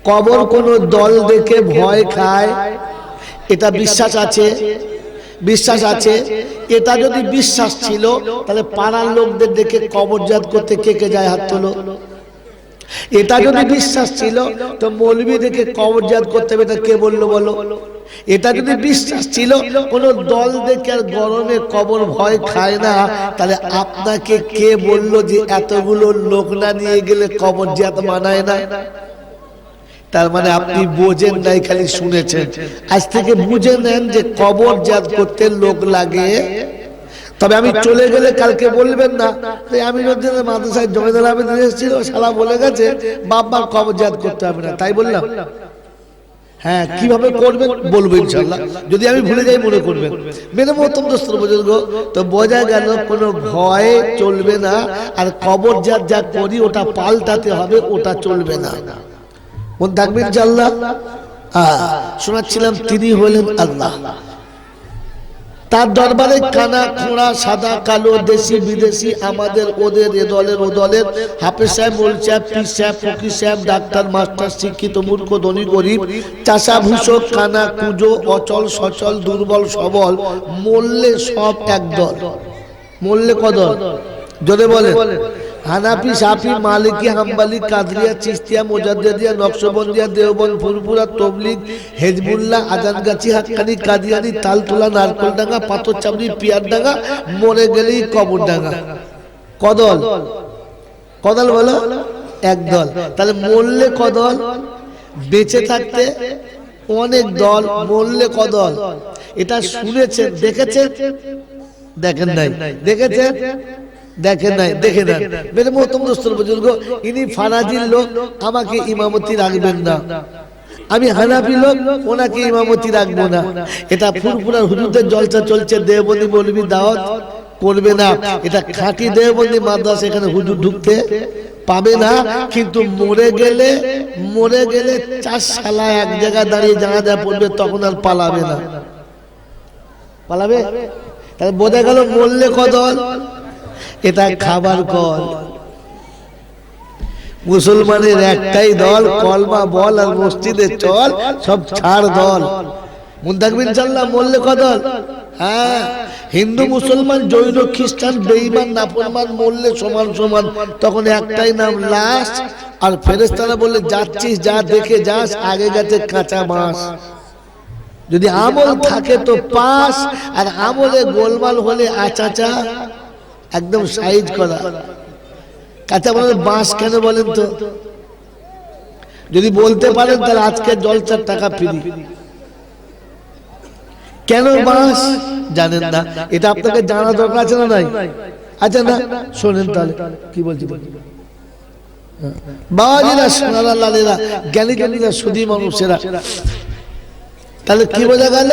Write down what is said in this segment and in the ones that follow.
কবর কোন দল দেখে ভয় খায়, এটা বিশ্বাস আছে? বিশ্বাস আছে। এটা যদি বিশ্বাস ছিল তাহলে পাড়ার লোকদের দেখে কবরজাত করতে কে কে যায়? হাত তোলো। এটা যদি বিশ্বাস ছিল তো মৌলবি দেখে কবরজাত করতে হবে, এটা কে বললো বলো? এটা যদি বিশ্বাস ছিল কোন দল দেখে আর গরমে কবর ভয় খায় না, তাহলে আপনাকে কে বললো যে এতগুলো লোক না নিয়ে গেলে কবরজাত মানায় না? তার মানে আপনি বোঝেন নাই, খালি শুনেছেন। আজ থেকে বুঝে নেন যে কবরজাত করতে লোক লাগে। তবে আমি চলে গেলে কালকে বলবেন না আমি মাদ্রাসায় জমিদার আবেদন এসেছিল, শালা বলে গেছে বাবার কবরজাত করতে হবে না, তাই বললাম। হ্যাঁ, কিভাবে করবেন বলবো ইনশাআল্লাহ, যদি আমি ভুলে যাই মনে করবেন। মেরে মহতরম দোস্ত বুজুর্গ, তো বোঝা গেল কোনো ভয় চলবে না, আর কবরজাত যা করি ওটা পাল্টাতে হবে, ওটা চলবে না। মন থাকবে ইনশাআল্লাহ। শোনাচ্ছিলাম তিনি হলেন আল্লাহ। তার দরবারে কানা খোঁড়া সাদা কালো দেশি বিদেশি আমাদের ওদের এ দলের ও দলের হাফেজ সাহেব, মোল সাহেব, পীর সাহেব, ফকির সাহেব, ডাক্তার মাস্টার, শিক্ষিত মূর্খ ধনী গরিব, চাষা ভূষক, কানা কুজো, অচল সচল, দুর্বল সবল, মরলে সব এক দল। মরলে কদল? জোরে বলে। হানাফি, সাফি, মালিকি, হাম্বলি, কাদরিয়া, চিশতিয়া, মুজাদ্দিদিয়া, নকশবন্দিয়া, দেওবন্দ, ফুরফুরা, তবলিগ, হেজবুল্লাহ, আজানগাছি, হাক্কানি, কাদিয়ানি, তালতলা, নারকলডাঙ্গা, পাথরচাবড়ি, পিয়ারডাঙ্গা, মরে গেলেই কবরডাঙ্গা। কদল? কদল বলো? এক দল। তাহলে মরলে কদল, বেঁচে থাকতে অনেক দল, মরলে কদল। এটা শুনেছেন, দেখেছেন? দেখেন নাই? দেখেছেন? দেখেন নাই? দেখে নেন। মেরে মহতরম দোস্ত বুজুর্গ, ইনি ফারাজির লোক, আমাকে ইমামতি রাখবেন না। আমি হানাফি লোক, ওনাকে ইমামতি রাখবো না। এটা ফুরফুরার হুজুরদের জলসা চলছে, দেওবন্দি মৌলবি দাওয়াত করবে না। এটা খাঁটি দেওবন্দি মাদ্রাসা, এখানে হুজুর ঢুকতে পাবে না। কিন্তু মরে গেলে 4 শালা এক জায়গায় দাঁড়িয়ে জানাজা পড়বে, তখন আর পালাবে না। পালাবে? তাহলে বোঝা গেল মরলে কদল, এটা খাবার কল। মুসলমানের একটাই দল, কলমা বল আর মসজিদে চল, সব ছাড় দল। মন থাকবে ইনশাআল্লাহ, মরলে কদল। হ্যাঁ, হিন্দু মুসলমান জৈন খ্রিস্টান বেঈমান নাফরমান মরলে সমান সমান, তখন একটাই নাম লাশ। আর ফেরেশতারা বলে যাচ্ছিস যা, দেখে যাস, আগে গেছে কাঁচা বাঁশ। যদি আমল থাকে তো পাস, আর আমলে গোলমাল হলে আচাচা একদম সাইজ করা। কাঁচা বলেন বাঁশ কেন বলেন তো? যদি বলতে পারেন তাহলে আজকে জলসার টাকা ফ্রি। কেন বাঁশ জানেন না? এটা আপনাকে জানা দরকার আছে না নাই? আচ্ছা না, শোনেন তাহলে কি বলছি। বাবাজিরা, সোনারা, লালেরা, জ্ঞানী জ্ঞানীরা, সুধী মানুষেরা, তাহলে কি বোঝা গেল?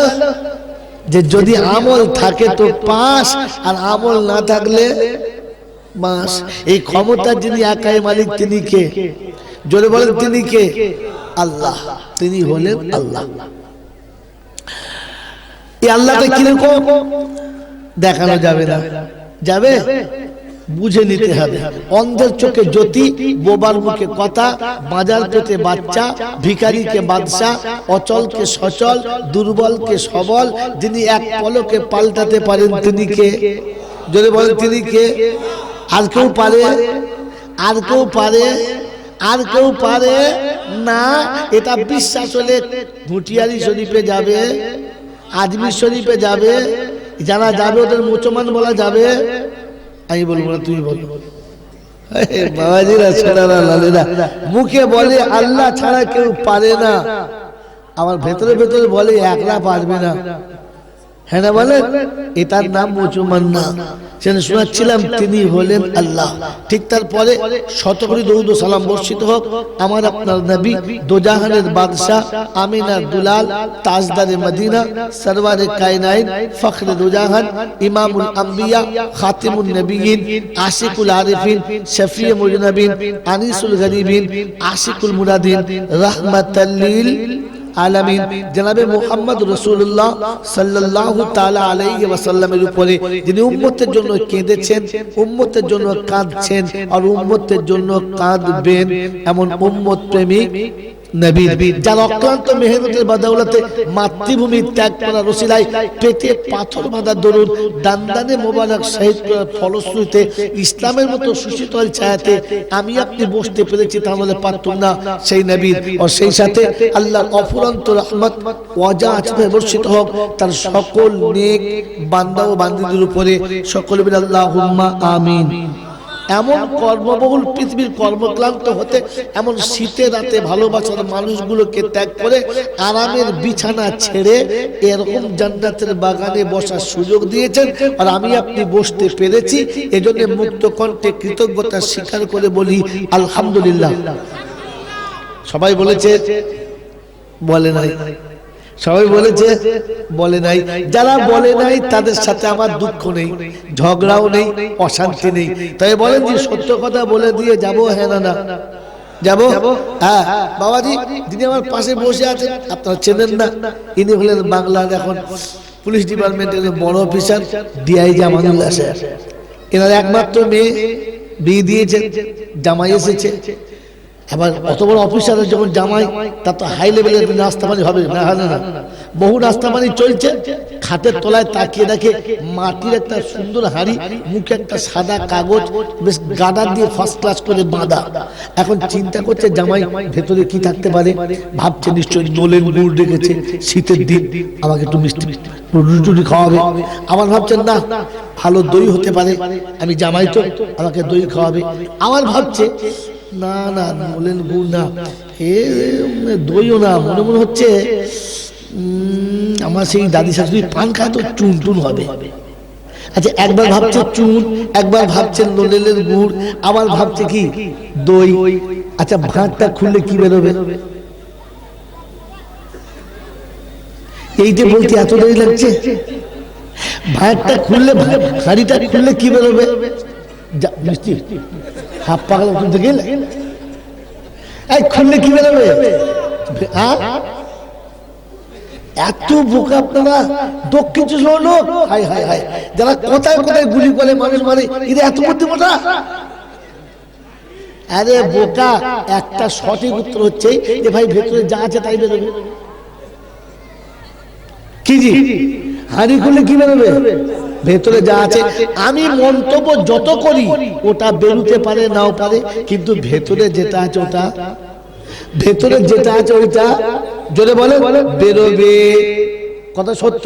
যে যদি আমল থাকে তো পাস, আর আমল না থাকলে বাঁশ। এই ক্ষমতার যিনি একাই মালিক, তিনি কে? জোরে বলেন, তিনি কে? আল্লাহ। তিনি হলেন আল্লাহ। এই আল্লাহকে কিরকম দেখানো যাবে না? যাবে? বুঝে নিতে হবে। অন্ধের চোখে জ্যোতি, বোবার মুখে কথা, বাজার পেতে বাচ্চা, ভিখারিকে বাদশা, অচলকে সচল, দুর্বলকে সবল, যিনি এক পলকে পাল্টাতে পারেন, তিনি কে? যদি বলেন তিনি কে? আর কেউ পারে? আর কেউ পারে? আর কেউ পারে না। এটা বিশ্বাস হলে ঘুটিয়ারি শরীফে যাবে, আজমির শরীফে যাবে, যারা যাবে ওদের মুসলমান বলা যাবে। আমি বলবো না, তুমি বলো। বাবাজিরা, ছেলেরা, লালেরা, মুখে বলে আল্লাহ ছাড়া কেউ পারে না, আমার ভেতরে ভেতরে বলে একলা পারবে না। হ্যাঁ না বলেন? এটার নাম মুসলমান না। সেটা শোনাচ্ছিলাম, তিনি হলেন আল্লাহ। ঠিক তারপরে শতকরি দরুদ ও সালাম বর্ষিত হোক আমার আপনার নবী, দোজাহানের বাদশাহ, আমিনার দুলাল, তাজদারে মদিনা, সরওয়ারে কায়নাত, ফখরে দোজাহান, ইমামুল আম্বিয়া, খাতিমুন নবিয়িন, আশিকুল আরিফিন, শফিয়ে মুজনবিন, আনিসুল গরিবিন, আশিকুল মুরাদিন, রাহমাতাল লিল আলামিন জনাবে মুহাম্মদ রাসূলুল্লাহ সাল্লাল্লাহু তাআলা আলাইহি ওয়াসাল্লামের উপরে যিনি উম্মতের জন্য কেঁদেছেন, উম্মতের জন্য কাঁদছেন আর উম্মতের জন্য কাঁদবেন, এমন উম্মত প্রেমিক নবী যার অক্লান্ত মেহনতের বদৌলতে মাতৃভূমি ত্যাগ করার ওসিলায় পেটে পাথর বাঁধা দরুদ দান্দানে মোবারক শহীদ করার ফলশ্রুতিতে ইসলামের মতো সুশীতল ছায়াতে আমি আপনি বসতে পেরেছি, তাহলে পারতাম না সেই নবীর ও সেই সাথে আল্লাহর অফুরন্ত রহমত ওয়াজা আচমে বর্ষিত হোক তার সকল নেক বান্দা ও বান্দীদের উপরে। সকলে বলে আল্লাহুম্মা আমিন। এমন কর্মবহুল পৃথিবীর কর্মক্লান্ত হতে এমন শীতের রাতে ভালোবাসার মানুষগুলোকে ত্যাগ করে আরামের বিছানা ছেড়ে এরকম জান্নাতের বাগানে বসার সুযোগ দিয়েছেন আর আমি আপনি বসতে পেরেছি, এজন্য মুক্ত কণ্ঠে কৃতজ্ঞতা স্বীকার করে বলি আলহামদুলিল্লাহ। সবাই বলেছে? বলে নাই। সবাই বলেছে? বলে নাই। যারা বলে নাই তাদের সাথে আমার দুঃখ নেই, ঝগড়াও নেই, অশান্তি নেই। তাই বলেন যে সত্য কথা বলে দিয়ে যাবো, হ্যাঁ না না যাবো? হ্যাঁ বাবাজি যিনি আমার পাশে বসে আছেন আপনারা চেনেন না, ইনি হলেন বাংলার এখন পুলিশ ডিপার্টমেন্টের বড় অফিসার ডিআইজি আমানুল্লাহ স্যার। এনার একমাত্র মেয়ে বিয়ে দিয়েছেন, জামাই এসেছে। এবার অত বড় অফিসারের যখন জামাই, তার তো হাই লেভেলের নাস্তা পানি হবে না, হয় না? বহু নাস্তা পানি চলছে, খাটের তলায় তাকিয়ে দেখে মাটির একটা সুন্দর হাঁড়ি, মুখে একটা সাদা কাগজ বেশ গাডার দিয়ে ফার্স্ট ক্লাস করে বাঁধা। এখন চিন্তা করছে জামাই ভেতরে কি থাকতে পারে, ভাবছে নিশ্চয়ই নোলের গুড় রেখেছে, শীতের দিন আমাকে একটু মিষ্টি রুটি খাওয়াবে। আবার ভাবছেন না ভালো দই হতে পারে, আমি জামাই তো আমাকে দই খাওয়াবে। আবার ভাবছে না না বলেন গুড় না, এ দইও না, মনে মনে হচ্ছে আমার সেই দাদি শাশুড়ি পান খায় তো চুন টুন হবে। আচ্ছা একবার ভাবছে চুন, একবার ভাবছে নলেলের গুড়, আবার ভাবছে কি দই। আচ্ছা ভাতটা খুললে কি বেরোবে? এইটা বলতে এত দেরি লাগছে। ভাতটা খুললে, হাঁড়িটা খুললে কি বেরোবে? মিষ্টি হাফ পাগল তুলতে গেলে খুললে কি বেরোবে? এত বোকা আপনারা! দক্ষিণ লোক হাই হাই হাই, যারা কোথায় কোথায় গুলি করে মানুষ মারে, এরা এত বুদ্ধিমতা। আরে বোকা, একটা সঠিক উত্তর হচ্ছে যে ভাই ভেতরে যা আছে তাই বেরোবে। কি জি হাঁড়ি খুললে কি বেরোবে? ভেতরে যা আছে। আমি মন্তব্য যত করি ওটা বেরোতে পারে নাও পারে, কিন্তু ভেতরে যেটা আছে ওটা, ভেতরে যেটা আছে ওইটা জোরে বলে বেরোবে। কথা সত্য,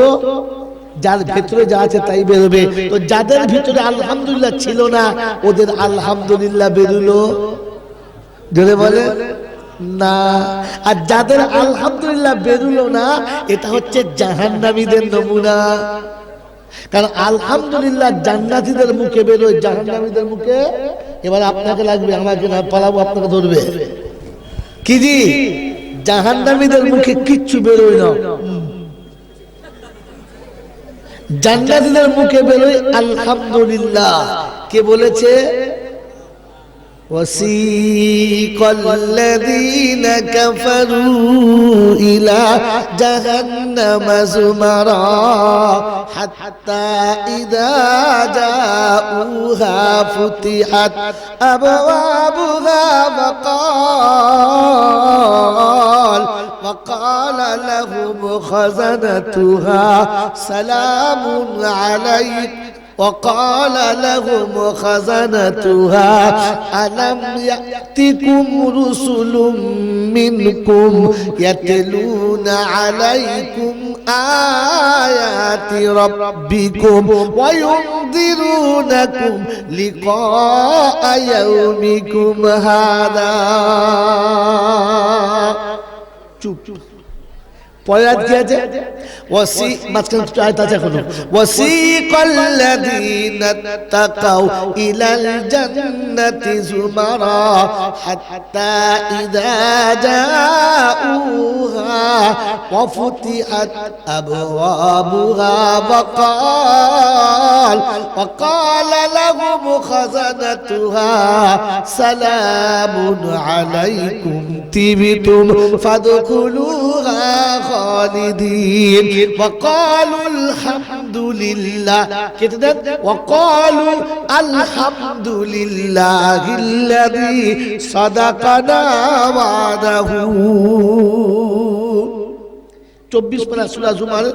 যার ভেতরে যা আছে তাই বেরোবে। তো যাদের ভিতরে আলহামদুলিল্লাহ ছিল না ওদের আলহামদুলিল্লাহ বেরোলো, জোরে বলে না। আর যাদের আলহামদুলিল্লাহ বেরোলো না, এটা হচ্ছে জাহান্নামীদের নমুনা। কারণ আলহামদুলিল্লাহ জান্নাতীদের মুখে বেরোয়, জাহান্নামীদের মুখে। এবার আপনাকে লাগবে, আমাকে না পালাবো, আপনাকে ধরবে। কি জি জাহান্নামীদের মুখে কিচ্ছু বেরোয় না, জান্নাতীদের মুখে বেরোয় আলহামদুলিল্লাহ। কে বলেছে? وسيق الذين كفروا إلى جهنم زمرا حتى إذا جاءوها فتحت أبوابها وقال لهم خزنتها سلام عليكم وقال لهم خزنتها ألم يأتكم رسل منكم يتلون عليكم آيات ربكم وينذرونكم لقاء يومكم هذا। চুপ পরের আয়াত কি আছে? ওয়াসিকাল্লাযীনা তাকাউ ইলাল জান্নাতি যুমারা হাত্তা ইযা جاءوها وفتحت أبوابها وقال لهم خزنتها سلام عليكم طبتم فادخلوها خالدين وقالوا الحمد لله وقالوا الحمد لله الذي صدقنا وعده 24 পারা সূরা জুমার